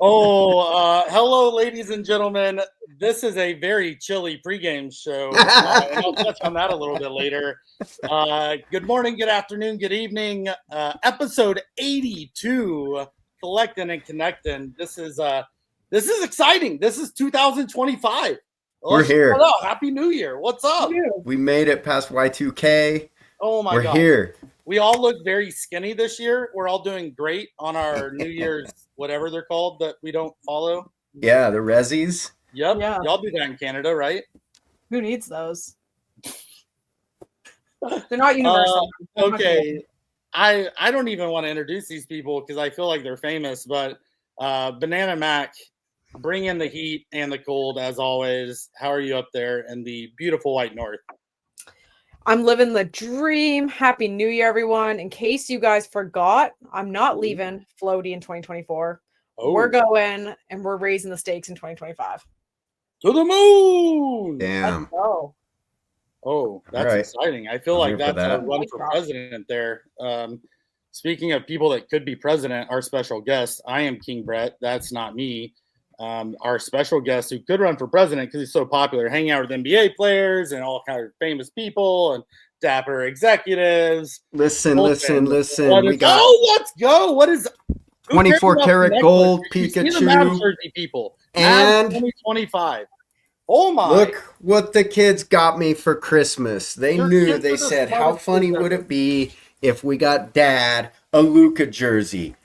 Hello, ladies and gentlemen. This is a very chilly pregame show, and I'll touch on that a little bit later. Good morning, good afternoon, good evening. Episode 82, Collectin and Connectin. This is exciting. This is 2025. We're here. Happy New Year. What's up? We made it past Y2K. Oh my God. We're here. We all look very skinny this year. We're all doing great on our New Year's, whatever they're called that we don't follow. Yeah, the Rezzies. Yep. Yeah. Y'all do that in Canada, right? Who needs those? They're not universal. Okay. I don't even want to introduce these people because I feel like they're famous, but BananMac, bring in the heat and the cold as always. How are you up there in the beautiful white north? I'm living the dream. Happy New Year, everyone. In case you guys forgot, I'm not leaving Floaty in 2024. Oh. We're going and we're raising the stakes in 2025. To the moon! Damn. Let's go. Oh, that's exciting. I feel like that's a run for president there. Speaking of people that could be president, our special guest, I am KingBrett. That's not me. Our special guest who could run for president because he's so popular, hanging out with NBA players and all kinds of famous people and dapper executives. Listen. Let's go. What is 24 karat gold Pikachu? Jersey people. And 2025. Oh my. Look what the kids got me for Christmas. They knew, they said, how funny would it be if we got Dad a Luka jersey?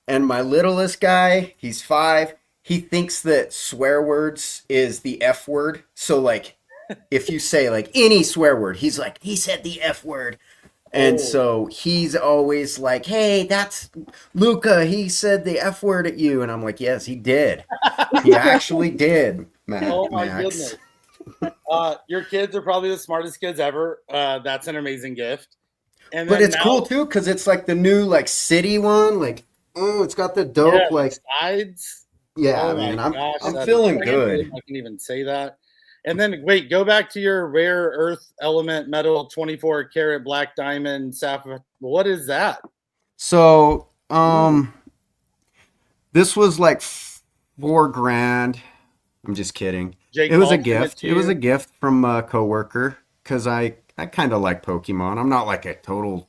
And my littlest guy, he's 5. He thinks that swear words is the F word. So, like, if you say, like, any swear word, he's like, he said the F word. And so he's always like, hey, that's Luka. He said the F word at you. And I'm like, yes, he did. He actually did, Max. Oh, my goodness. Your kids are probably the smartest kids ever. That's an amazing gift. But it's cool, too, because it's like the new, like, city one. Like, it's got the dope, like, sides. Yeah, man, I'm feeling good. I can even say that. And then, wait, go back to your rare earth element metal 24 karat black diamond sapphire. What is that? So, this was like $4,000. I'm just kidding. It was a gift. It was a gift from a coworker because I kind of like Pokemon. I'm not like a total.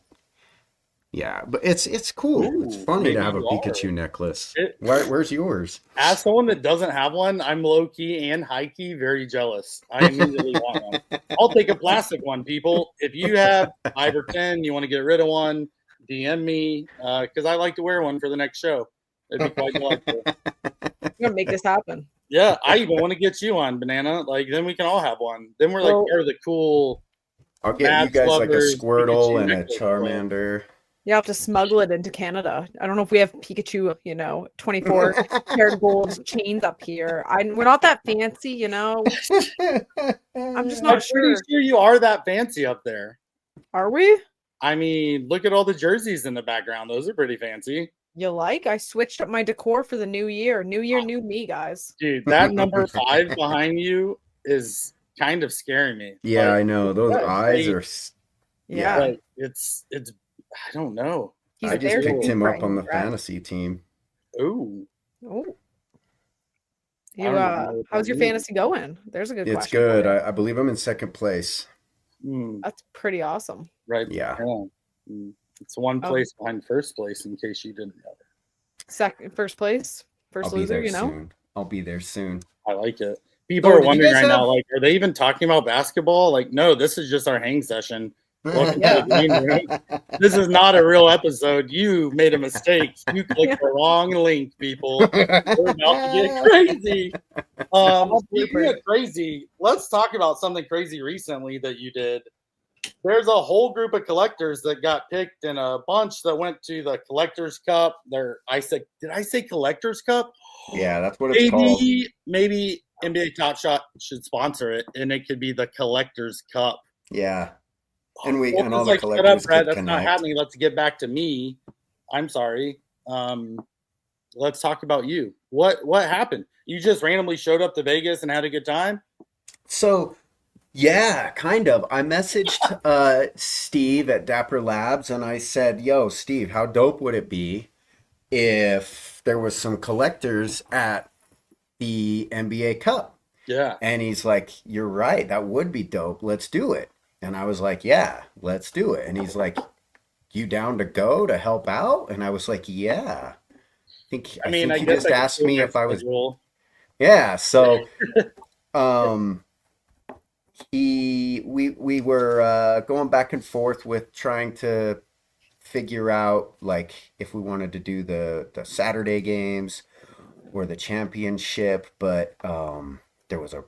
Yeah, but it's cool. Ooh, it's funny to have a Pikachu necklace. Where's yours? As someone that doesn't have one, I'm low-key and high-key very jealous. I immediately want one. I'll take a plastic one, people. If you have 5 or 10, you want to get rid of one, DM me, because I like to wear one for the next show. It'd be quite delightful. You're going to make this happen. Yeah, I even want to get you on, Banana. Like, then we can all have one. Then we're like, they're the cool... I'll get you guys like a Squirtle and a Charmander. You have to smuggle it into Canada. I don't know if we have Pikachu, 24 karat gold chains up here. We're not that fancy, I'm just not sure. Pretty sure you are that fancy up there. Are we? I mean, look at all the jerseys in the background. Those are pretty fancy. You like? I switched up my decor for the new year. New year, new me, guys. Dude, that number 5 behind you is kind of scaring me. Yeah, I know. Those eyes are... Yeah. Like, it's I don't know. I just picked him up on the fantasy team. Ooh. How's your fantasy going? There's a good question. It's good. I believe I'm in 2nd place. That's pretty awesome. Right. Yeah. It's 1 place behind 1st place, in case you didn't know. First place? First loser, soon. I'll be there soon. I like it. People are wondering right now, like, are they even talking about basketball? Like, no, this is just our hang session. This is not a real episode. You made a mistake. You clicked the wrong link, people. We're about to get crazy. Speaking of crazy, let's talk about something crazy recently that you did. There's a whole group of collectors that got picked in a bunch that went to the Collectors Cup. Did I say Collectors Cup? Yeah, that's what it's called. Maybe NBATopShot should sponsor it, and it could be the Collectors Cup. Yeah. And all the like, collectors shut up, Brad. That's connect. not happening. Let's get back to me. I'm sorry. Let's talk about you. What happened? You just randomly showed up to Vegas and had a good time? So, yeah, kind of. I messaged Steve at Dapper Labs, and I said, yo, Steve, how dope would it be if there was some collectors at the NBA Cup. Yeah. And he's like, you're right. That would be dope. Let's do it. And I was like, yeah, let's do it. And he's like, you down to go to help out? And I was like, yeah. I think he just asked me if I was. Yeah. So, we were going back and forth with trying to figure out like if we wanted to do the Saturday games or the championship, but there was a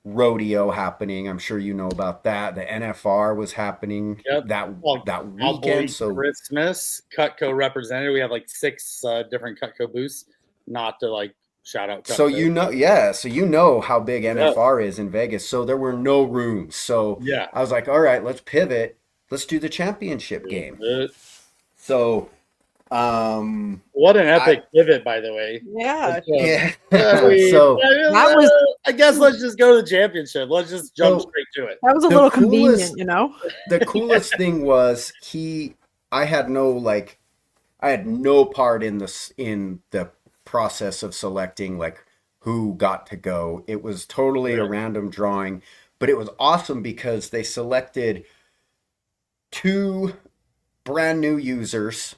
rodeo happening. I'm sure you know about that. The NFR was happening that weekend. So Christmas, Cutco represented. We have like 6 different Cutco booths. Not to like shout out Cutco. So you know how big NFR is in Vegas. So there were no rooms. So I was like, all right, let's pivot. Let's do the championship game. So what an epic pivot, by the way. Yeah. So that was. I guess let's just go to the championship. Let's just jump straight to it. That was a little convenient, you know. The coolest thing was I had no part in the process of selecting like who got to go. It was totally a random drawing, but it was awesome because they selected 2 brand new users.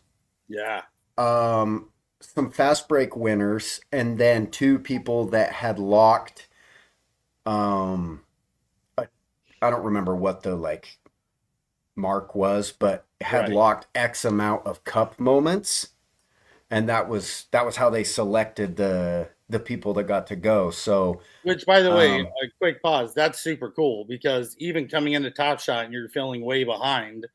Yeah. Some fast break winners, and then 2 people that had locked. I don't remember what the like mark was, but had locked X amount of cup moments, and that was how they selected the people that got to go. So, which, by the way, a quick pause. That's super cool because even coming into TopShot and you're feeling way behind,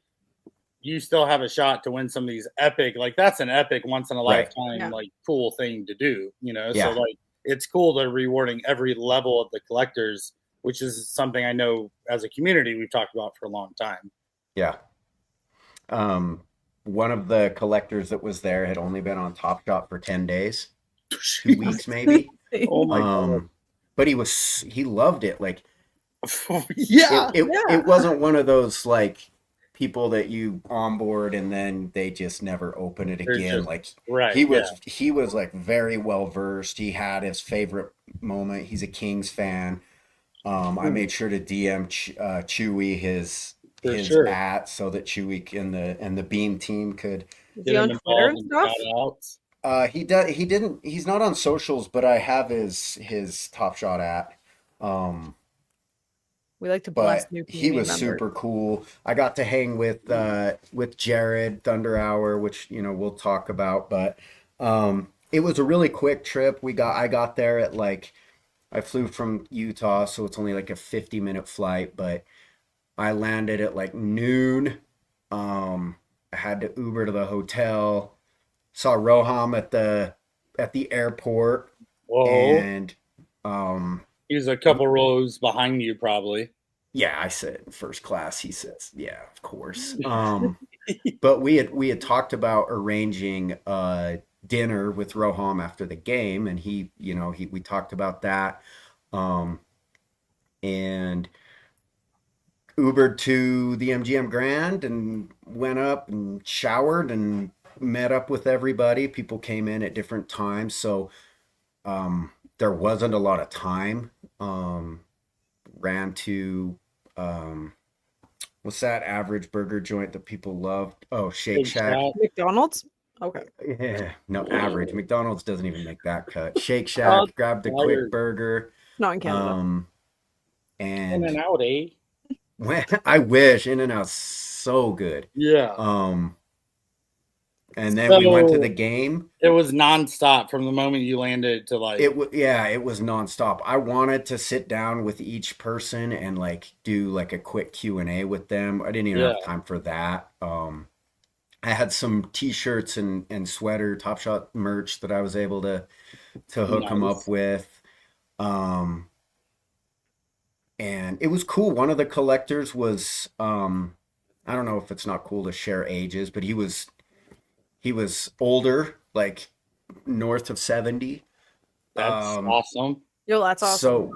you still have a shot to win some of these epic, like that's an epic once in a lifetime, like cool thing to do, you know? So like, it's cool they're rewarding every level of the collectors, which is something I know as a community we've talked about for a long time. Yeah. One of the collectors that was there had only been on TopShot for 10 days, 2 weeks maybe. Oh my God. But he loved it. Like, it wasn't one of those like people that you onboard and then they just never open it again. He was like very well versed. He had his favorite moment. He's a Kings fan. I made sure to DM Chewy his at so that Chewy and the Beam team could get him involved and stuff. He didn't. He's not on socials, but I have his TopShot at. We like to bless new he was super cool. I got to hang with Jared Thunder Hour, which we'll talk about. But it was a really quick trip. I got there at I flew from Utah, so it's only like a 50-minute flight. But I landed at noon. I had to Uber to the hotel. Saw Roham at the airport. Whoa! And he was a couple rows behind you, probably. Yeah, I said first class. He says, "Yeah, of course." But we had talked about arranging dinner with Roham after the game, and we talked about that, and Ubered to the MGM Grand and went up and showered and met up with everybody. People came in at different times, so there wasn't a lot of time. Ran to what's that average burger joint that people loved? Oh, Shake Shack. McDonald's? Okay. Yeah, no, average. McDonald's doesn't even make that cut. Shake Shack, grabbed a quick burger. Not in Canada. And In-N-Out, eh? I wish. In-N-Out's so good. Yeah. And then we went to the game. It was nonstop from the moment you landed to it was nonstop. I wanted to sit down with each person and do a quick Q&A with them. I didn't even have time for that. I had some t-shirts and sweater TopShot merch that I was able to hook them up with. And it was cool. One of the collectors was I don't know if it's not cool to share ages, but he was older, north of 70. That's awesome. Yo, that's awesome.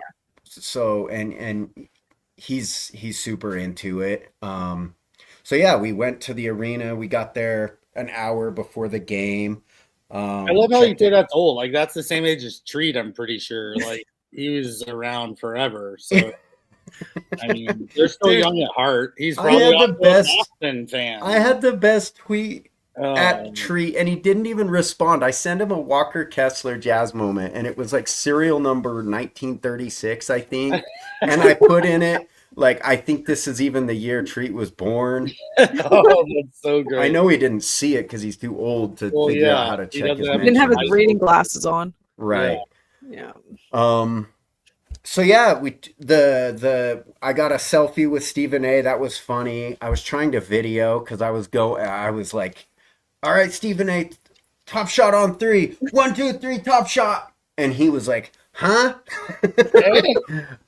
So and he's super into it. So yeah, we went to the arena. We got there an hour before the game. I love how you say that's old. Like that's the same age as Treat. I'm pretty sure. Like he was around forever. So I mean, they're still young at heart. He's probably the best Boston fan. I had the best tweet at Treat, and he didn't even respond. I sent him a Walker Kessler Jazz moment, and it was like serial number 1936, I think. And I put in it, like, I think this is even the year Treat was born. Oh, that's so great. I know he didn't see it because he's too old to figure out how to check his He didn't have his reading glasses on. Right. Yeah. So yeah, I got a selfie with Stephen A. That was funny. I was trying to video because I was like, all right, Stephen A., top shot on 3. 1, 2, 3, top shot. And he was like, huh?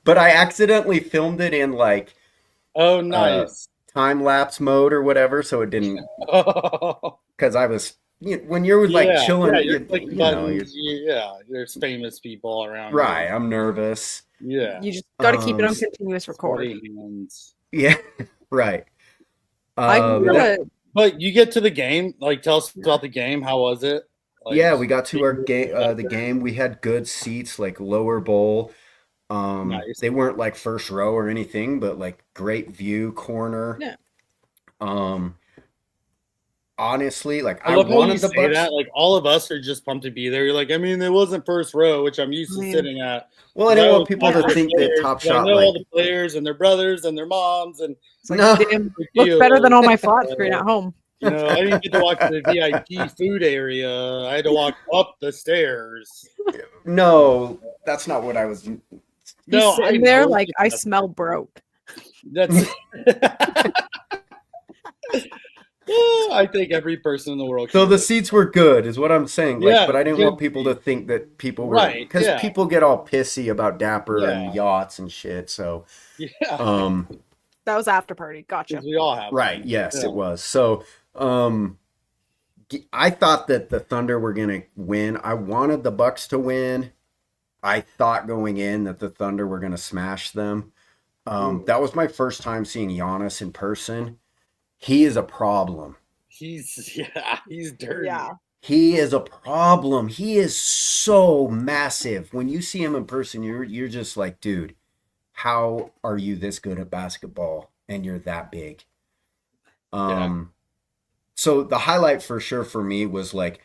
But I accidentally filmed it in like, oh, nice. Time lapse mode or whatever. So it didn't, because I was, when you're like chilling, there's famous people around. Right. I'm nervous. Yeah. You just got to keep it on continuous record. Yeah. Right. But you get to the game. Like, tell us about the game. How was it? Like, yeah, we got to our game. The game. We had good seats, like lower bowl. Nice. They weren't like first row or anything, but like great view corner. Yeah. Honestly, like I wanted the Bucks. That. Like all of us are just pumped to be there. You're like, I mean, it wasn't first row, which I'm used to sitting at. Well, I didn't want people to think that TopShot. I know all the players and their brothers and their moms, and it's like, damn, looks better than all my flat screen at home. You know, I didn't get to watch the VIP food area. I had to walk up the stairs. No, that's not what I was. No, sitting there like I smell broke. That's. I think every person in the world. So the seats were good, is what I'm saying. Like, but I didn't want people to think that people were because people get all pissy about Dapper and yachts and shit. So, that was after party. Gotcha. We all have. Right. Yes, it was. So, I thought that the Thunder were gonna win. I wanted the Bucks to win. I thought going in that the Thunder were gonna smash them. That was my first time seeing Giannis in person. He is a problem. He's dirty. Yeah. He is a problem. He is so massive. When you see him in person, you're just like, dude, how are you this good at basketball and you're that big? So the highlight for sure for me was like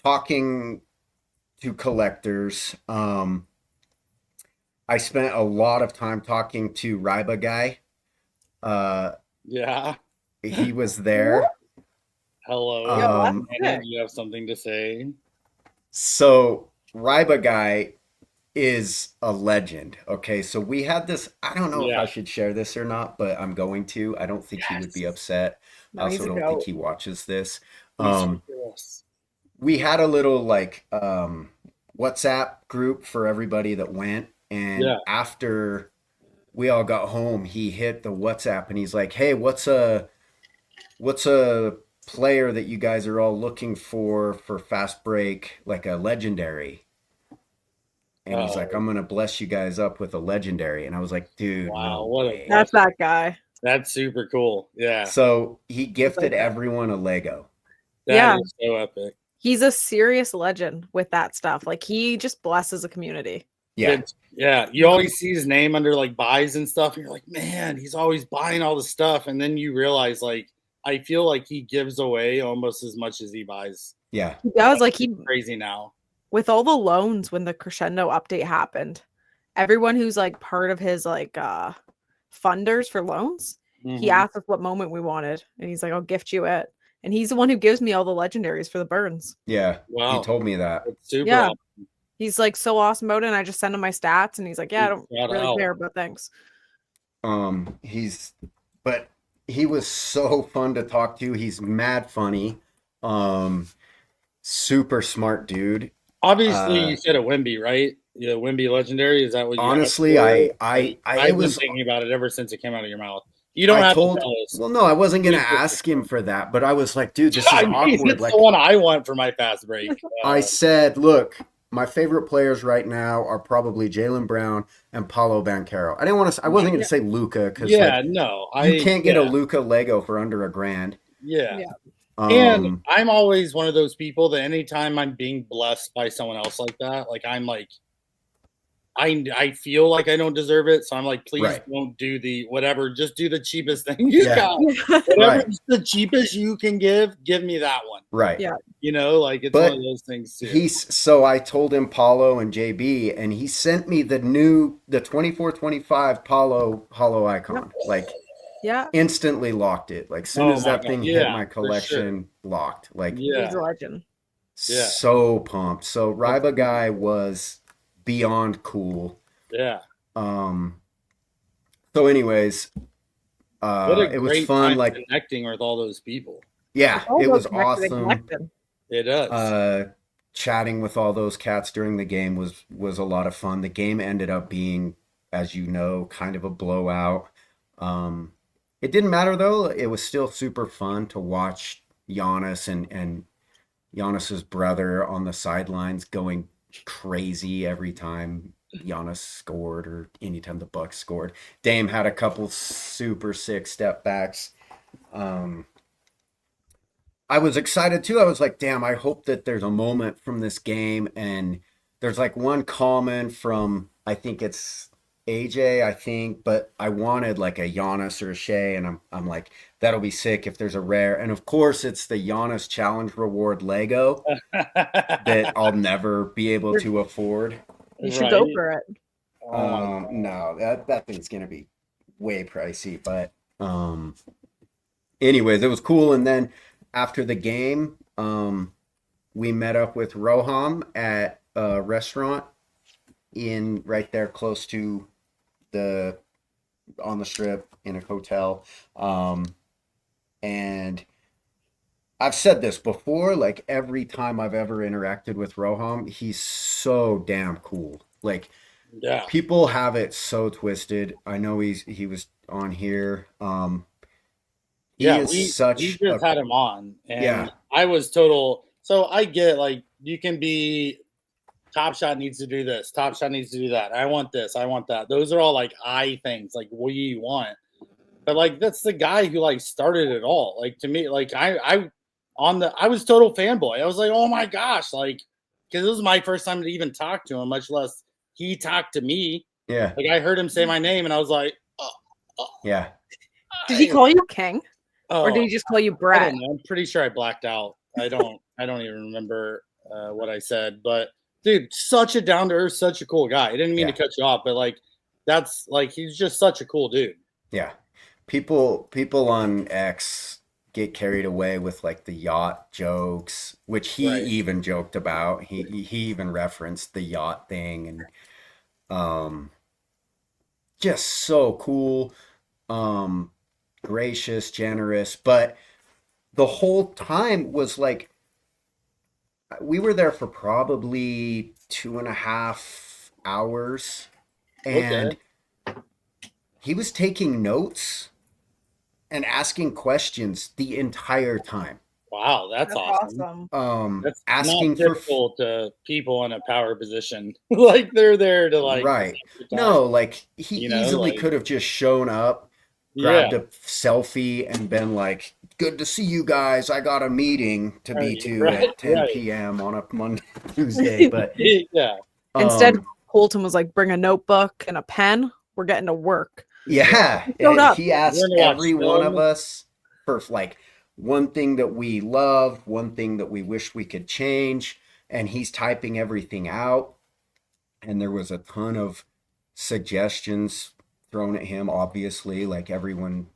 talking to collectors. I spent a lot of time talking to Ryba Guy. Yeah. He was there. Hello. You have something to say? So Ryba Guy is a legend. Okay, so we had this. I don't know if I should share this or not, but I'm going to. I don't think he would be upset. I also don't think he watches this. We had a little like WhatsApp group for everybody that went, and after we all got home, he hit the WhatsApp and he's like, "Hey, what's a player that you guys are all looking for fast break, like a legendary?" And he's like, "I'm gonna bless you guys up with a legendary." And I was like, "Dude, wow, that's that guy. That's super cool." Yeah. So he gifted everyone a Lego. That is so epic. He's a serious legend with that stuff. Like he just blesses a community. Yeah. Yeah. You always see his name under like buys and stuff. And you're like, man, he's always buying all the stuff. And then you realize like, I feel like he gives away almost as much as he buys. Yeah. He does. Like he's crazy now. With all the loans when the Crescendo update happened, everyone who's like part of his like funders for loans, he asked us what moment we wanted. And he's like, I'll gift you it. And he's the one who gives me all the legendaries for the burns. Yeah. Wow. He told me that. It's super awesome. He's like so awesome about it. And I just send him my stats and he's like, yeah, I don't really care, but thanks. But he was so fun to talk to. He's mad funny. Super smart dude. Obviously, you said a Wemby, right? Yeah, Wemby legendary. Is that what you honestly, I've been thinking about it ever since it came out of your mouth. You don't have to tell us. Well, no, I wasn't going to ask him for that, but I was like, dude, this is awkward. It's the one I want for my fast break. I said, look, my favorite players right now are probably Jaylen Brown and Paolo Banchero. I wasn't going to say Luka because you can't get a Luka Lego for under $1,000. Yeah. And I'm always one of those people that anytime I'm being blessed by someone else like that, like I'm like, I feel like I don't deserve it, so I'm like, please don't do the whatever, just do the cheapest thing you got. Whatever's the cheapest you can give me that one. Right. Yeah. You know, like it's one of those things too. So I told him Paulo and JB, and he sent me the 2425 Paulo hollow icon. Like, instantly locked it. Like, soon as that thing hit my collection, locked. Like, he's a legend. So pumped. So Ryba guy was beyond cool. Yeah. So anyways, it was fun, like connecting with all those people. Yeah, it was awesome. It does. Chatting with all those cats during the game was a lot of fun. The game ended up being, as you know, kind of a blowout. It didn't matter though. It was still super fun to watch Giannis and Giannis's brother on the sidelines going crazy every time Giannis scored or anytime the Bucks scored. Dame had a couple super sick step backs. I was excited too. I was like, damn, I hope that there's a moment from this game. And there's like one comment from, I think it's AJ, but I wanted like a Giannis or a Shea. And I'm like, that'll be sick if there's a rare. And of course, it's the Giannis Challenge Reward Lego that I'll never be able to afford. You should go for it. No, that thing's going to be way pricey. But anyways, it was cool. And then after the game, we met up with Roham at a restaurant right there close to on the strip in a hotel. And I've said this before, like every time I've ever interacted with Roham, he's so damn cool. Like, people have it so twisted. I know he was on here. We just had him on, and I was total. So I get like you can be TopShot needs to do this, TopShot needs to do that. I want this, I want that. Those are all like things. Like, what do you want? But like that's the guy who like started it all. Like to me, like I was total fanboy. I was like, oh my gosh, like because it was my first time to even talk to him, much less he talked to me. Yeah, like I heard him say my name, and I was like, Did he call you King? Oh, or did he just call you Brett? I don't know. I'm pretty sure I blacked out. I don't even remember what I said. But dude, such a down to earth, such a cool guy. I didn't mean to cut you off, but like that's like he's just such a cool dude. Yeah, people on X get carried away with like the yacht jokes, which he even joked about. He even referenced the yacht thing, and just so cool. Gracious, generous, but the whole time was like we were there for probably 2.5 hours, and he was taking notes and asking questions the entire time. Wow, that's awesome. That's asking not typical to people in a power position. Like they're there to like No, like he easily could have just shown up, grabbed a selfie and been like, good to see you guys. I got a meeting to be to at 10 p.m. on a Monday, Tuesday. But instead, Coultin was like, bring a notebook and a pen. We're getting to work. Yeah. He asked every one of us for like one thing that we love, one thing that we wish we could change. And he's typing everything out. And there was a ton of suggestions thrown at him, obviously, like everyone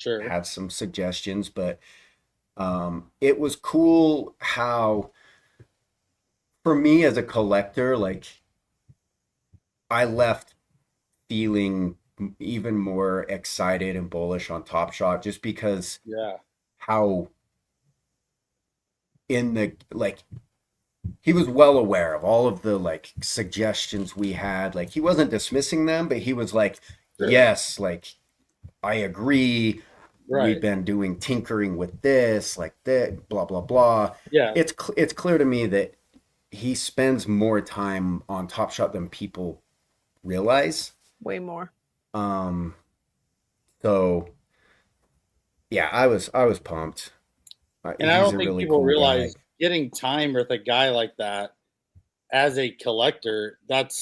had some suggestions, but it was cool how, for me as a collector, like I left feeling even more excited and bullish on TopShot just because how he was well aware of all of the like suggestions we had. Like he wasn't dismissing them, but he was like, yes, like I agree. We've been doing tinkering with this, like that, blah blah blah. Yeah, it's clear to me that he spends more time on TopShot than people realize. Way more. So yeah, I was pumped. And I he's don't a think really people cool realize guy. getting time with a guy like that as a collector, that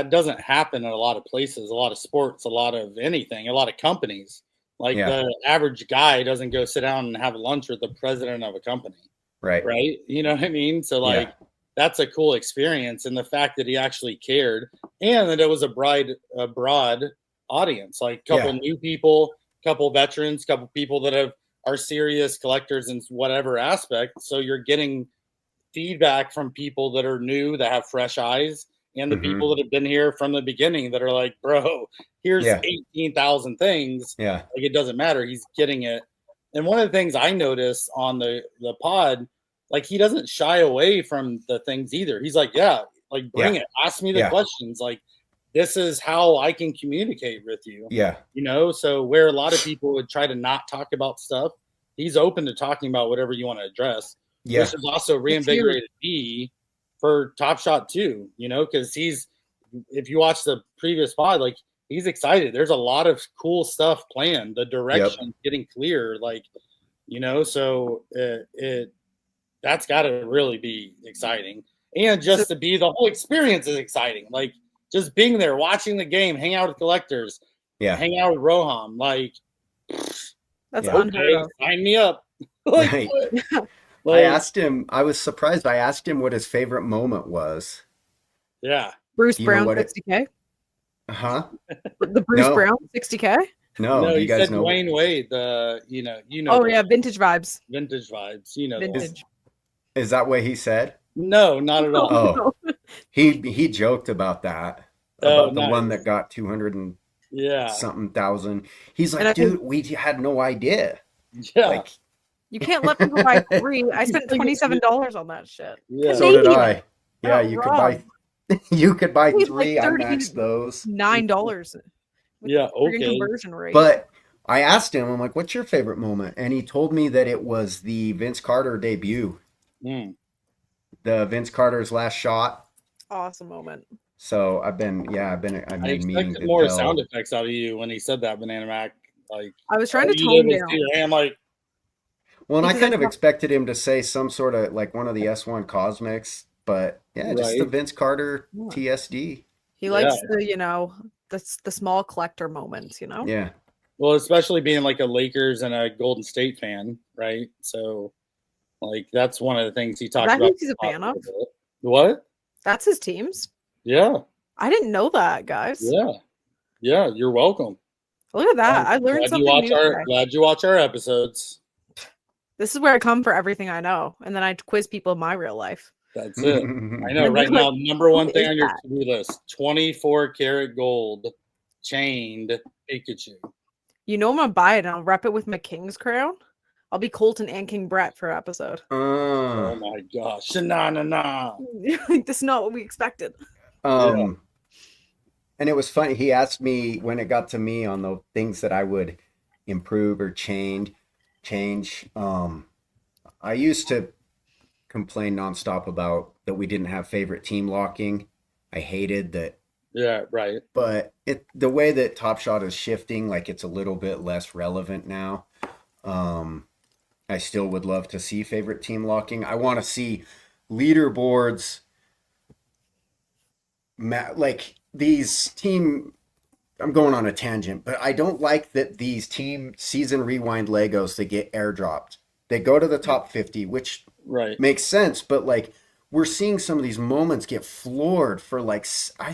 doesn't happen in a lot of places, a lot of sports, a lot of anything, a lot of companies. Like Yeah. the average guy doesn't go sit down and have lunch with the president of a company. Right. Right. You know what I mean? So like that's a cool experience. And the fact that he actually cared and that it was a broad audience, like a couple new people, couple veterans, couple people that are serious collectors in whatever aspect. So you're getting feedback from people that are new, that have fresh eyes, and the people that have been here from the beginning that are like, bro, here's 18,000 things. Yeah. Like, it doesn't matter. He's getting it. And one of the things I noticed on the pod, like, he doesn't shy away from the things either. He's like, like, bring it. Ask me the questions. Like, this is how I can communicate with you. Yeah. You know, so where a lot of people would try to not talk about stuff, he's open to talking about whatever you want to address. Yeah. Which is also reinvigorated me for TopShot too, you know, because if you watch the previous pod, like, he's excited. There's a lot of cool stuff planned. The direction getting clear, like, you know, so that's got to really be exciting. And just to be, the whole experience is exciting. Like, just being there, watching the game, hang out with collectors, hang out with Roham, like, that's okay, sign me up. Like, right. Like, I asked him, I was surprised. I asked him what his favorite moment was. Yeah. Bruce Brown, 60K. Huh? The Bruce Brown, 60K? No, you you guys said know Dwayne Wade, you know. Oh, yeah, vintage vibes. Vintage vibes, you know. Vintage. Is that what he said? No, not at all. Oh, he joked about that. About the one that got 200 and something thousand. He's like, dude, we had no idea. Yeah. Like, you can't let people buy 3. I spent $27 on that shit. Yeah. So did I. Yeah, you could buy 3. I maxed those. $9. Yeah, okay. Conversion rate. But I asked him, I'm like, what's your favorite moment? And he told me that it was the Vince Carter debut. The Vince Carter's last shot. Awesome moment. So I expected more sound effects out of you when he said that, BananMac. Like, I was trying to tone down. I'm like, well, and I kind of expected him to say some sort of, like, one of the S1 Cosmics, but just the Vince Carter TSD. He likes the, you know, the small collector moments, you know? Yeah. Well, especially being like a Lakers and a Golden State fan, right? So, like, that's one of the things he talked about. He's a fan of. What? That's his teams. Yeah. I didn't know that, guys. Yeah. Yeah, you're welcome. Look at that. I learned something new. Glad you watch our episodes. This is where I come for everything I know. And then I quiz people in my real life. That's it. I know. Right now, number one thing on your to-do list, 24 karat gold chained Pikachu. You know I'm going to buy it and I'll rep it with my King's crown. I'll be Coultin and KingBrett for an episode. Oh my gosh. Nah. This is not what we expected. And it was funny. He asked me when it got to me on the things that I would improve or change. I used to complain nonstop about that we didn't have favorite team locking. I hated that. Yeah, right. But the way that TopShot is shifting, like, it's a little bit less relevant now. I still would love to see favorite team locking. I want to see leaderboards, like these team. I'm going on a tangent, but I don't like that these team season rewind Legos that get airdropped. They go to the top 50, which makes sense, but, like, we're seeing some of these moments get floored for, like, I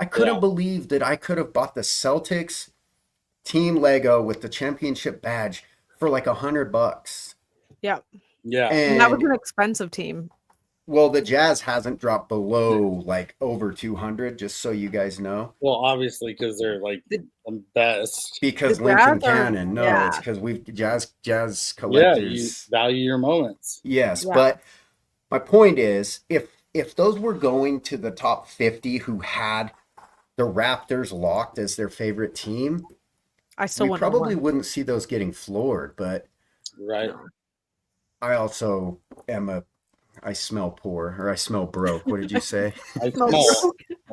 couldn't believe that I could have bought the Celtics team Lego with the championship badge for like $100. Yeah. Yeah. And that was an expensive team. Well, the Jazz hasn't dropped below like over 200, just so you guys know. Well, obviously, because they're like the best. Because Lincoln Cannon. No, it's because we've jazz collectors. Yeah, you value your moments. Yes, but my point is, if those were going to the top 50 who had the Raptors locked as their favorite team, we probably wouldn't see those getting floored. But I also am I smell poor, or I smell broke. What did you say? I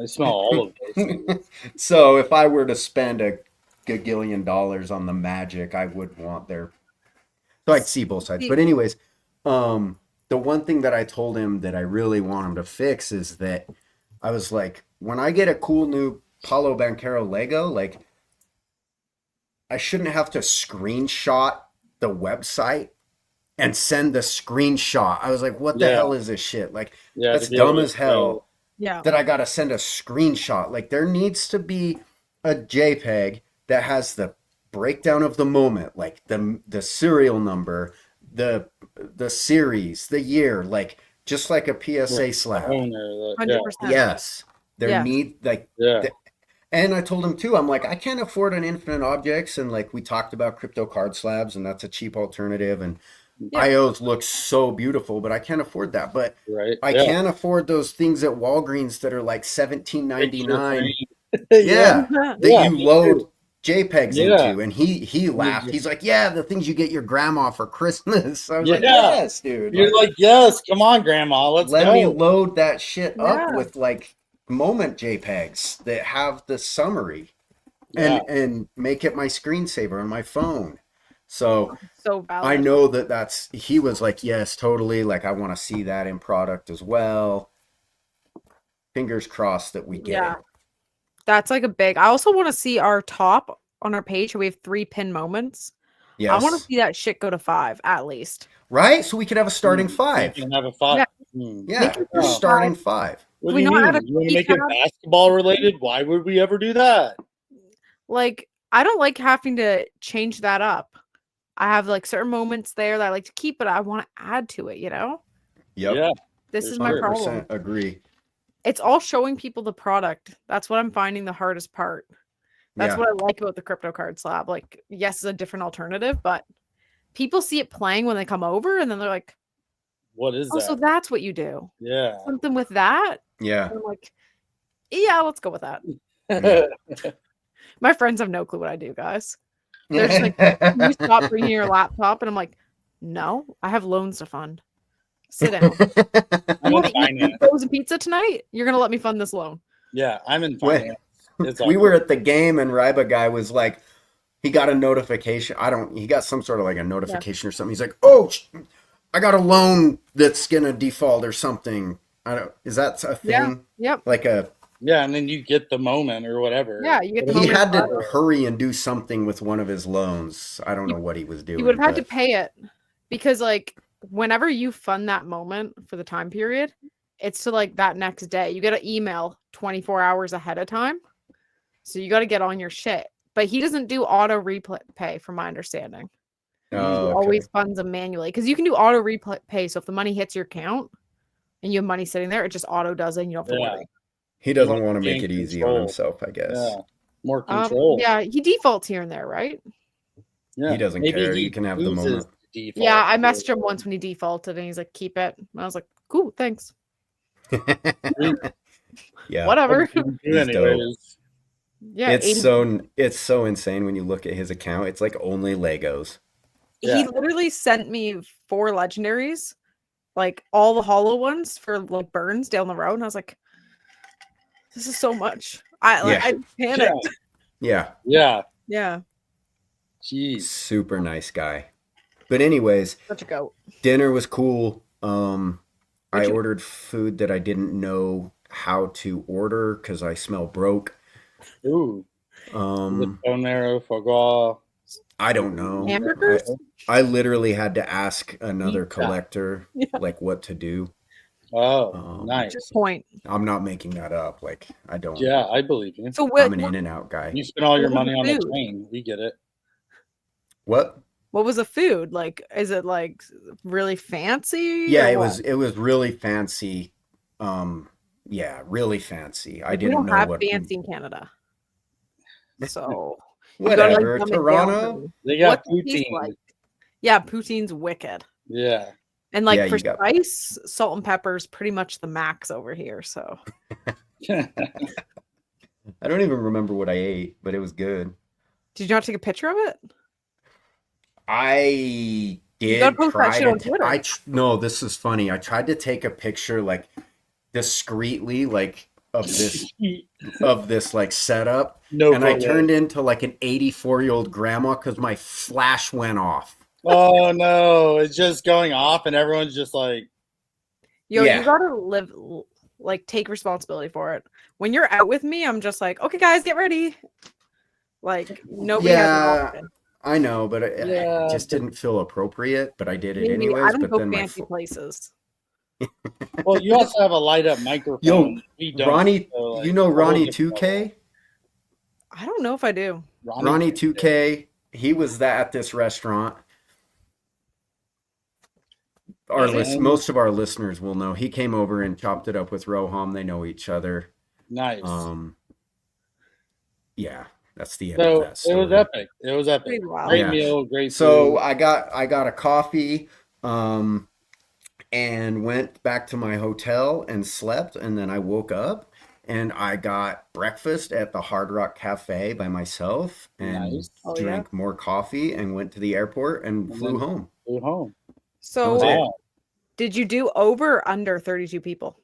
smell all of those. So if I were to spend $1 gagillion on the Magic, I would want their So I can see both sides. But anyways, the one thing that I told him that I really want him to fix is that I was like, when I get a cool new Paulo Banchero Lego, like I shouldn't have to screenshot the website and send the screenshot. I was like, what the hell is this shit? Like, that's dumb as hell that I got to send a screenshot. Like, there needs to be a JPEG that has the breakdown of the moment, like the serial number, the series, the year, like just like a PSA slab. 100%. Yes. And I told him too, I'm like, I can't afford an Infinite Objects, and like we talked about crypto card slabs, and that's a cheap alternative, and IOs look so beautiful, but I can't afford that. But I can afford those things at Walgreens that are like $17.99. That you load JPEGs into, and he laughed. He's like, yeah, the things you get your grandma for Christmas. I was like, yes, dude. You're like, yes, come on, grandma, let me load that shit up with like moment JPEGs that have the summary and make it my screensaver on my phone. So valid. I know he was like, yes, totally. Like, I want to see that in product as well. Fingers crossed that we get it. That's like I also want to see our top on our page. We have 3 pin moments. Yes. I want to see that shit go to 5 at least. Right? So we could have a starting 5. You can have a 5. You're starting 5. What do you mean? You want to make it basketball related? Why would we ever do that? Like, I don't like having to change that up. I have like certain moments there that I like to keep, but I want to add to it, you know? Yep. Yeah. This is my problem. Agree. It's all showing people the product. That's what I'm finding the hardest part. That's what I like about the crypto card slab. Like, yes, it's a different alternative, but people see it playing when they come over, and then they're like, what is that? So that's what you do. Yeah. Something with that. Yeah. And I'm like, yeah, let's go with that. My friends have no clue what I do, guys. They're just like, can you stop bringing your laptop? And I'm like, no, I have loans to fund. Sit down. I'm in finance. Frozen pizza tonight? You're going to let me fund this loan. Yeah, I'm in finance. We were at the game, and Ryba guy was like, he got a notification. He got some sort of like a notification or something. He's like, oh, I got a loan that's going to default or something. Is that a thing? Yeah. Yep. Like a... Yeah, and then you get the moment or whatever. Yeah, you get the moment. He had to hurry and do something with one of his loans. I don't know what he was doing. He would have had to pay it because, like, whenever you fund that moment for the time period, it's to like that next day. You get an email 24 hours ahead of time. So you got to get on your shit. But he doesn't do auto repay, from my understanding. He always funds them manually because you can do auto repay. So if the money hits your account and you have money sitting there, it just auto does it and you don't have to worry. He doesn't want to make it easy on himself, I guess. Yeah. More control. He defaults here and there, right? Yeah. He doesn't care. You can have the moment. Yeah, I messaged him once when he defaulted and he's like, keep it. And I was like, cool, thanks. Yeah. Whatever. Anyways. Yeah. It's so insane when you look at his account. It's like only Legos. He literally sent me 4 legendaries, like all the hollow ones for like burns down the road. And I was like, this is so much. I panicked. Yeah. Jeez. Super nice guy. But anyways, such a goat. Dinner was cool. I ordered food that I didn't know how to order because I smell broke. Ooh. Bonero, foie gras. I don't know. Hamburgers? I literally had to ask another collector like what to do. Oh, nice. Just point. I'm not making that up. Like, I don't. Yeah, I believe you. So I'm an In-N-Out guy. You spend all your money on the train. We get it. What? What was the food? Like, is it like really fancy? Yeah, it was really fancy. Yeah, really fancy. I didn't know what fancy in Canada. So whatever. Toronto. They got poutine. Like? Yeah, poutine's wicked. Yeah. And like for spice, salt and pepper is pretty much the max over here. So I don't even remember what I ate, but it was good. Did you not take a picture of it? I did try to. No, this is funny. I tried to take a picture like discreetly, like of this like setup, and I turned into like an 84-year-old grandma because my flash went off. Oh no, it's just going off, and everyone's just like, Yo, Yeah. you gotta live, like, take responsibility for it. When you're out with me, I'm just like, okay, guys, get ready. Like, nobody has an option. I know, but it yeah, just didn't feel appropriate. But I did it Me neither. I anyways. don't But go then my fancy places. well, you also have a light up microphone. Yo, We don't. Ronnie, So, like, you know a whole Ronnie different 2K? I don't know if I do. level. Ronnie 2K, he was at this restaurant. And- Most of our listeners will know. He came over and chopped it up with Roham. They know each other. Nice. Yeah, that's the end So of that it story. was epic. It was epic. Pretty wild. Great Yeah. meal, great So food. I got a coffee, and went back to my hotel and slept, and then I woke up and I got breakfast at the Hard Rock Cafe by myself and Nice. Oh, yeah. drank more coffee and went to the airport and And flew then- home. Flew home. So, was it. Wow. did you do over or under 32 people?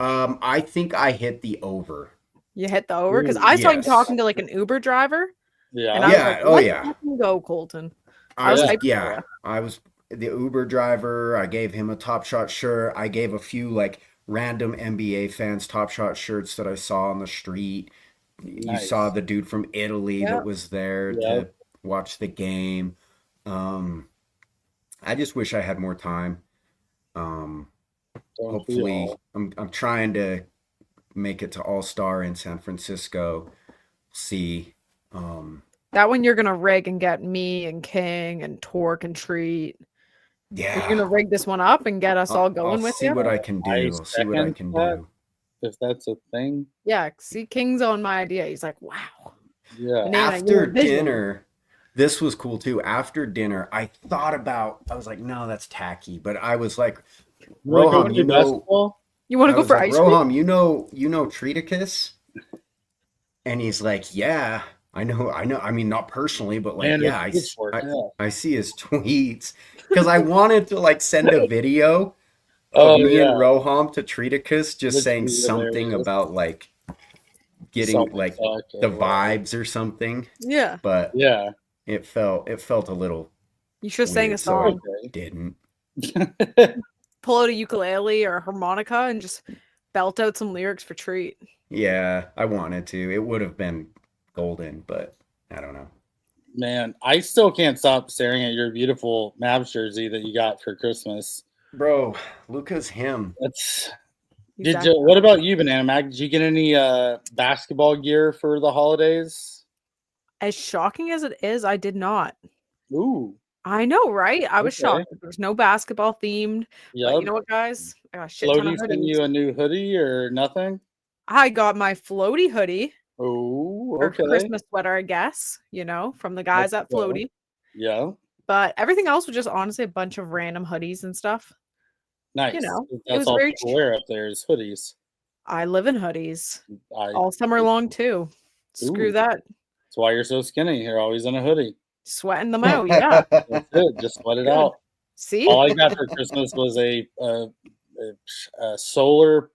I think I hit the over. You hit the over? Because Ooh, I saw you yes. talking to like an Uber driver. Yeah. And I was Yeah, like, oh, let's yeah. fucking go, Coultin. I was, Yeah. yeah, I was the Uber driver. I gave him a TopShot shirt. I gave a few like random NBA fans TopShot shirts that I saw on the street. You Nice. saw the dude from Italy Yeah. that was there Yeah. to watch the game. I just wish I had more time. Don't we Hopefully, all? I'm trying to make it to All-Star in San Francisco. See. That one you're gonna rig and get me and King and Torque and Treat. Yeah. You're gonna rig this one up and get us all going I'll with see you. what I can do. I I'll see what I second can that. do. If that's a thing. Yeah, see, King's on my idea. He's like, wow. Yeah. Nana, After you're a vision. dinner, this was cool too. After dinner, I was like, no, that's tacky. But I was like, You wanna go Roham, play you know, basketball? You want I to go was for like, ice cream? Roham, you know Treaticus? And he's like, yeah, I know. I mean, not personally, but like, Man, yeah, it's good for it, yeah. I see his tweets because I wanted to like send a video Oh, of me yeah. and Roham to Treaticus just Would saying be something hilarious. about like getting Something like sucked the or whatever. vibes or something. Yeah. But Yeah. it felt a little You should have sang a weird, so I song. didn't. Pull out a ukulele or a harmonica and just belt out some lyrics for Treat. Yeah, I wanted to. It would have been golden, but I don't know. Man, I still can't stop staring at your beautiful Mavs jersey that you got for Christmas. Bro, Luka's him. That's Exactly. what about you, BananMac? Did you get any basketball gear for the holidays? As shocking as it is, I did not. Ooh. I know, right? I was Okay. shocked. There's no basketball themed. Yeah. But you know what, guys? I got a shit ton Floaty of sent hoodies. you a new hoodie or nothing? I got my floaty hoodie Oh, or okay. Christmas sweater, I guess, from the guys Let's at go. Floaty. Yeah. But everything else was just honestly a bunch of random hoodies and stuff. Nice. know, it That's was all very people wear up there is hoodies. I live in hoodies I, all summer long too. Screw Ooh. that. that's why you're so skinny. You're always in a hoodie. Sweating them out. Yeah. That's it. Just sweat it Good. out. See? All I got for Christmas was a solar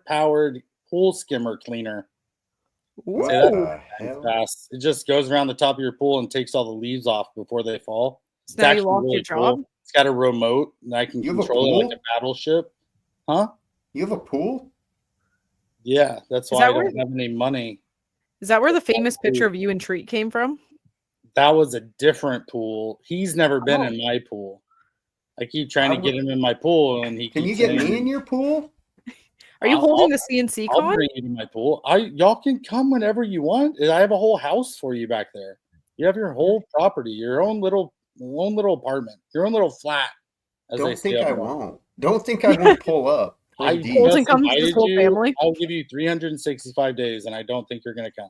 powered pool skimmer cleaner. What Say that the hell? fast. It just goes around the top of your pool and takes all the leaves off before they fall. So It's now you actually lost really your cool. job. It's got a remote and I can You have a control it like pool? a battleship. Huh? You have a pool? Yeah, that's Is why that I don't where- have any money. Is that where the That's famous cool. picture of you and Treat came from? That was a different pool. He's never been Oh. in my pool. I keep trying to I get him in my pool, and he Can you keeps get saying, me in your pool? Are you I'll- holding the C&C I'll con? bring you to my pool. Y'all can come whenever you want. I have a whole house for you back there. You have your whole property, your own little apartment, your own little flat. As they Don't say think up I north. won't. Don't think I won't pull up. I Indeed. Coultin just comes with his invited whole you. family? I'll give you 365 days, and I don't think you're going to come.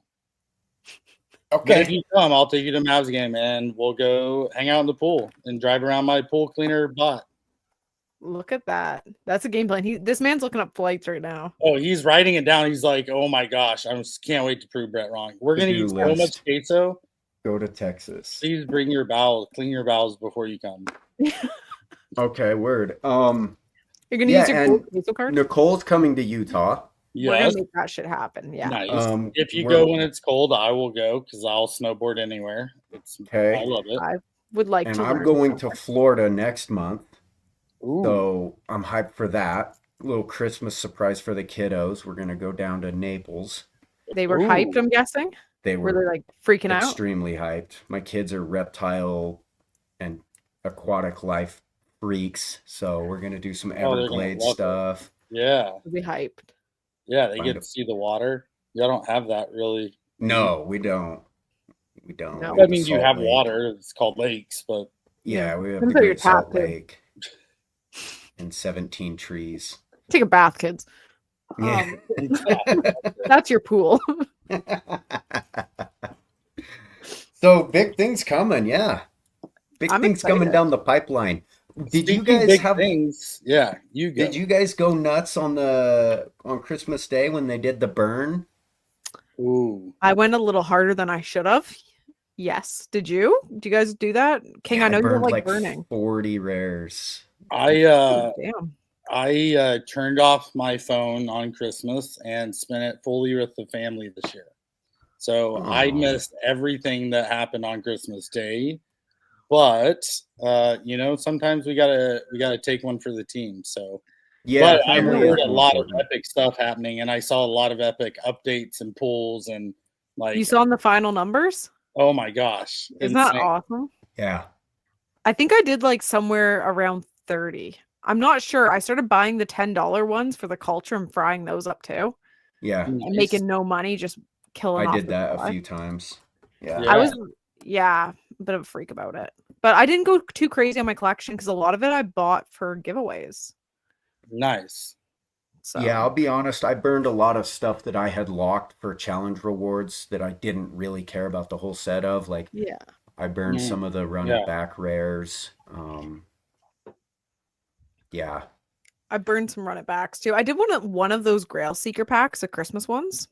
But if Okay. you come, I'll take you to Mavs game, and we'll go hang out in the pool and drive around my pool cleaner bot. Look at that. That's a game plan. This man's looking up flights right now. Oh, he's writing it down. He's like, "Oh my gosh, I just can't wait to prove Brett wrong. We're gonna To-do eat so much list. queso. Go to Texas. Please bring your bowels, clean your bowels before you come." Okay, word. You're gonna Yeah, use your and gold peso card? Nicole's coming to Utah. We're Yes, gonna make that shit happen. Yeah. nice. Um, If you we're- go when it's cold, I will go because I'll snowboard anywhere. Okay. I love it. I would like And to I'm learn. going to Florida next month. Ooh. So I'm hyped for that. Little Christmas surprise for the kiddos. We're going to go down to Naples. They were hyped, I'm guessing. They Were were they like freaking out? extremely hyped. My kids are reptile and aquatic life freaks. So we're going to do some they're gonna Everglades love it. stuff. Yeah. They'll be hyped. Yeah, they Find get a- to see the water. Y'all don't have that really. No, we don't. We don't. No. We I have the mean, you Salt have Lake. water. It's called lakes, but Yeah, we have Depends the how your Great Salt tap is. Lake and 17 trees. Take a bath, kids. Yeah. That's your pool. So big things coming, yeah. Big I'm things coming excited. down the pipeline. Did you speaking guys big have things? Yeah, you go. Did you guys go nuts on Christmas Day when they did the burn? Ooh, I went a little harder than I should have. Yes. Did you? Do you guys do that? King, Yeah, I know you don't burned like like burning. 40 rares. Damn. I turned off my phone on Christmas and spent it fully with the family this year. So I Aw. missed everything that happened on Christmas Day. But sometimes we gotta take one for the team. So Yeah, but I family heard is a more lot of important. epic stuff happening, and I saw a lot of epic updates and pulls, and You saw the final numbers? oh my gosh, Isn't that insane. awesome? Yeah. I think I did like somewhere around 30. I'm not sure. I started buying the $10 ones for the culture and frying those up too. Yeah. And Nice. making no money, just killing I off did the that supply. a few times. Yeah. Yeah. I was, a bit of a freak about it. But I didn't go too crazy on my collection because a lot of it I bought for giveaways. Nice. So Yeah, I'll be honest, I burned a lot of stuff that I had locked for challenge rewards that I didn't really care about the whole set of. Like yeah. I burned some of the run Yeah. it back rares. Yeah. I burned some run it backs too. I did one of those Grail Seeker packs, the Christmas ones.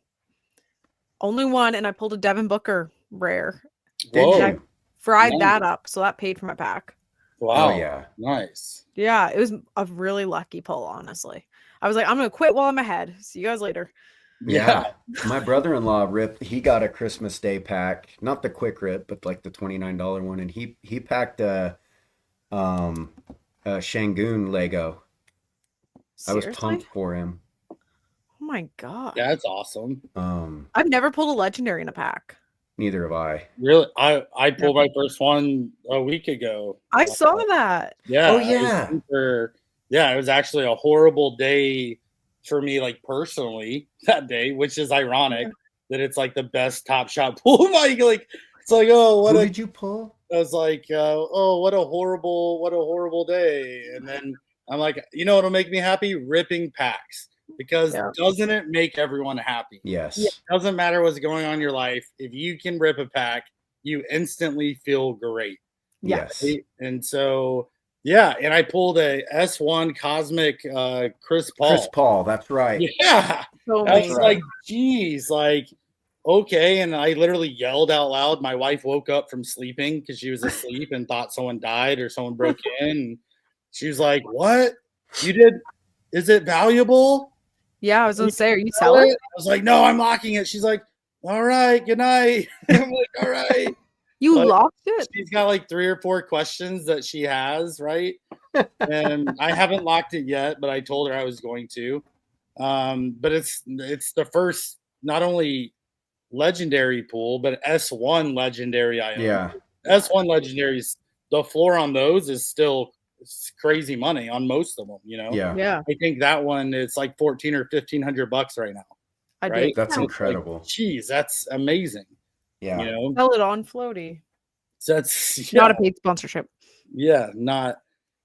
Only one, and I pulled a Devin Booker rare. Did Whoa. you? Fried Nice. that up, so that paid for my pack. Wow. Oh yeah. Nice. Yeah, it was a really lucky pull, honestly. I was like, I'm gonna quit while I'm ahead. See you guys later. Yeah. My brother-in-law he got a Christmas Day pack, not the quick rip, but like the $29 one, and he packed a Shangoon Lego. I was Seriously? pumped for him. Oh my god. Yeah, that's awesome. I've never pulled a legendary in a pack. Neither have I. Really, I pulled my first one a week ago. I saw that. Yeah. Oh, yeah. It was actually a horrible day for me, like personally, that day, which is ironic that it's like the best TopShot pool. Like it's like, oh, What did you pull? I was like, oh, what a horrible day. And then I'm like, you know what'll make me happy? Ripping packs. Because doesn't it make everyone happy? Yes. It doesn't matter what's going on in your life. If you can rip a pack, you instantly feel great. Yes. And so, yeah. And I pulled a S1 Cosmic Chris Paul. Chris Paul, that's right. Yeah. So I was like, geez, like, okay. And I literally yelled out loud. My wife woke up from sleeping because she was asleep and thought someone died or someone broke in. And she was like, what? You did? Is it valuable? Yeah, I was gonna say, are you selling? I was like, no, I'm locking it. She's like, all right, good night. I'm like, all right. You locked it? She's got like 3 or 4 questions that she has, right? And I haven't locked it yet, but I told her I was going to. But it's the first not only legendary pool, but S1 legendary I own. Yeah. S1 legendaries, the floor on those is still crazy money on most of them, Yeah. I think that one is like $1,400 or $1,500 right now. I right? did. That's Yeah. incredible. Geez, that's amazing. Yeah. Sell it on Floaty. So that's Not a paid sponsorship. Yeah, not.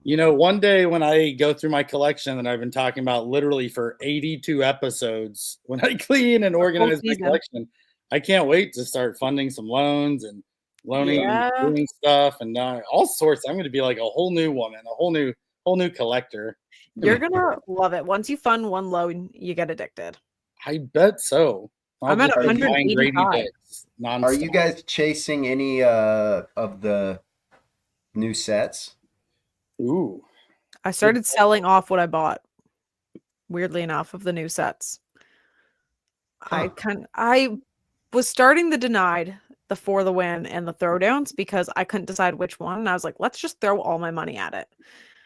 One day when I go through my collection that I've been talking about literally for 82 episodes, when I clean and organize my collection, I can't wait to start funding some loans and loaning and doing stuff and all sorts. I'm going to be like a whole new woman, a whole new collector. You're gonna love it. Once you fund one loan, you get addicted. I bet so. I'm at 185. Are you guys chasing any of the new sets? Ooh. I started selling off what I bought. Weirdly enough, of the new sets. I was starting the denied, the For the Win and the Throwdowns because I couldn't decide which one. And I was like, let's just throw all my money at it.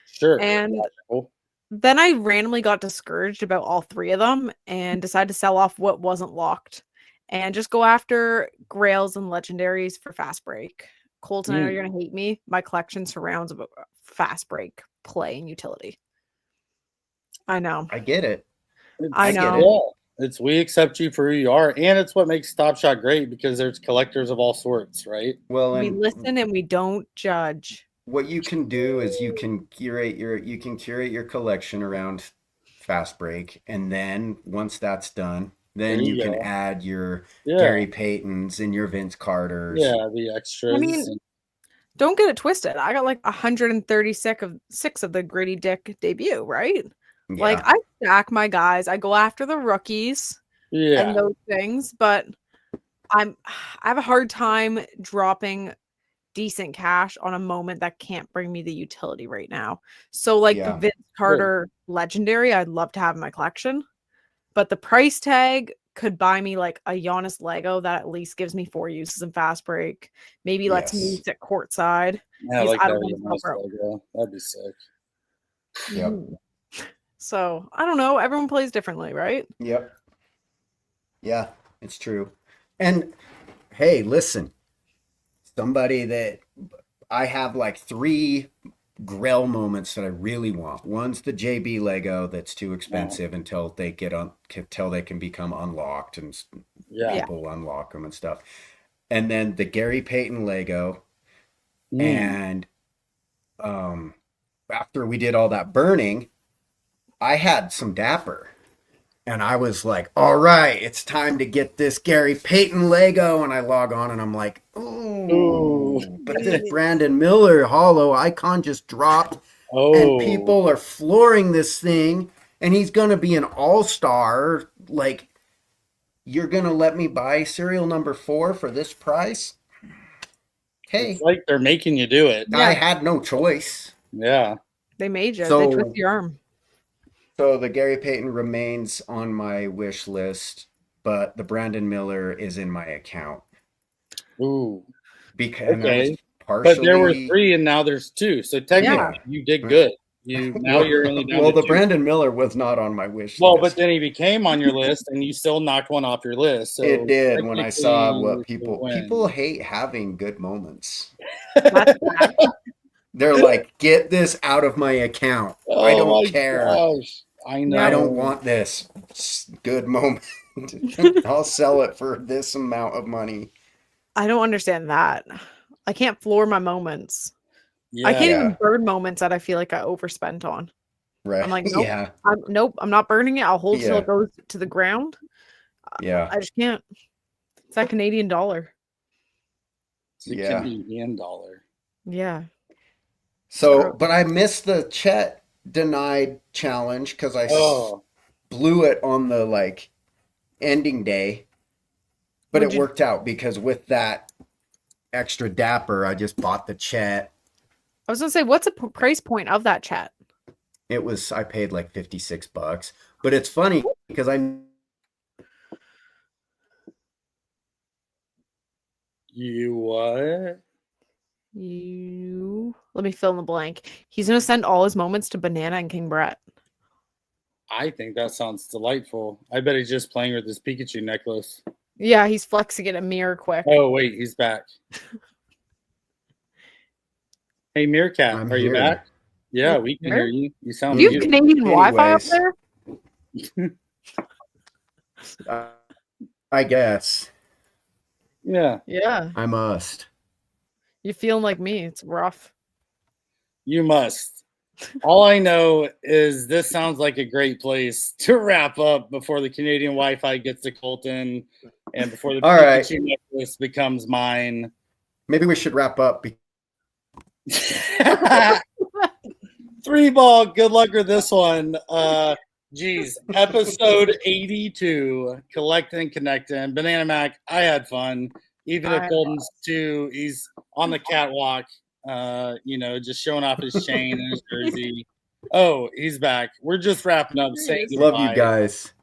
Sure. And Cool. then I randomly got discouraged about all 3 of them and decided to sell off what wasn't locked and just go after Grails and Legendaries for fast break. Coultin, I know you're going to hate me. My collection surrounds about fast break play and utility. I know. I get it. I know. Yeah. It's we accept you for who you are, and it's what makes TopShot great because there's collectors of all sorts, right? Well, We listen and we don't judge. What you can do is you can curate your collection around fast break, and then once that's done, then you can add your Gary Paytons and your Vince Carters. Yeah, the extras. I mean, don't get it twisted. I got like 136 of the Gritty Dick debut, right? Yeah. Like I stack my guys. I go after the rookies and those things, but I have a hard time dropping decent cash on a moment that can't bring me the utility right now. So like the Vince Carter Legendary, I'd love to have in my collection, but the price tag could buy me like a Giannis Lego that at least gives me 4 uses in fast break. Maybe lets me sit courtside. Yeah, like that Lego. That'd be sick. Yep. So I don't know. Everyone plays differently, right? Yep. Yeah, it's true. And hey, listen, somebody that I have like 3 Grail moments that I really want. One's the JB Lego that's too expensive until they can become unlocked and people unlock them and stuff. And then the Gary Payton Lego. And after we did all that burning, I had some Dapper. And I was like, all right, it's time to get this Gary Payton Lego. And I log on and I'm like, ooh. But this Brandon Miller holo icon just dropped. And people are flooring this thing. And he's going to be an all-star. Like, you're going to let me buy serial number 4 for this price? Hey. It's like they're making you do it. I had no choice. Yeah. They made you. They twist your arm. So the Gary Payton remains on my wish list, but the Brandon Miller is in my account. Ooh. Because but there were 3 and now there's 2. So technically you did good. You're only down to the 2. Brandon Miller was not on my wish list. Well, but then he became on your list and you still knocked one off your list. So it did when I saw what people hate having good moments. They're like, get this out of my account. I don't care. Gosh. I know. I don't want this. It's a good moment. I'll sell it for this amount of money. I don't understand that. I can't floor my moments. I can't even burn moments that I feel like I overspent on. Right. I'm like, nope, I'm not burning it. I'll hold till it goes to the ground. Yeah. I just can't. It's that Canadian dollar. It's a Canadian dollar. Yeah. So, but I missed the Chet denied challenge because I blew it on the ending day. But it worked out because with that extra Dapper, I just bought the Chet. I was gonna say, what's the price point of that Chet? I paid like $56, but it's funny because You what? Let me fill in the blank. He's gonna send all his moments to Banana and KingBrett. I think that sounds delightful. I bet he's just playing with his Pikachu necklace. Yeah, he's flexing it a mirror quick. Oh wait, he's back. Hey Meerkat, are you back? Yeah, we can hear you. You sound. Do you have Canadian Wi-Fi up there? I guess. Yeah. I must. You feeling like me? It's rough. You must. All I know is this sounds like a great place to wrap up before the Canadian Wi-Fi gets to Coultin and before the Pikachu necklace becomes mine. Maybe we should wrap up. 3 ball. Good luck with this one. Episode 82. Collectin, Connectin. BananMac. I had fun. Even if Coultin's too, he's on the catwalk, just showing off his chain and his jersey. Oh, he's back. We're just wrapping up. Saying love you guys.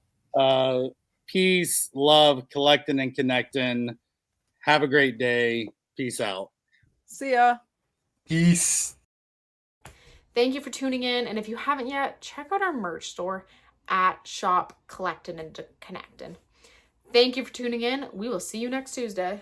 Peace, love, Collectin and Connectin. Have a great day. Peace out. See ya. Peace. Thank you for tuning in. And if you haven't yet, check out our merch store at Shop Collectin and Connectin. Thank you for tuning in. We will see you next Tuesday.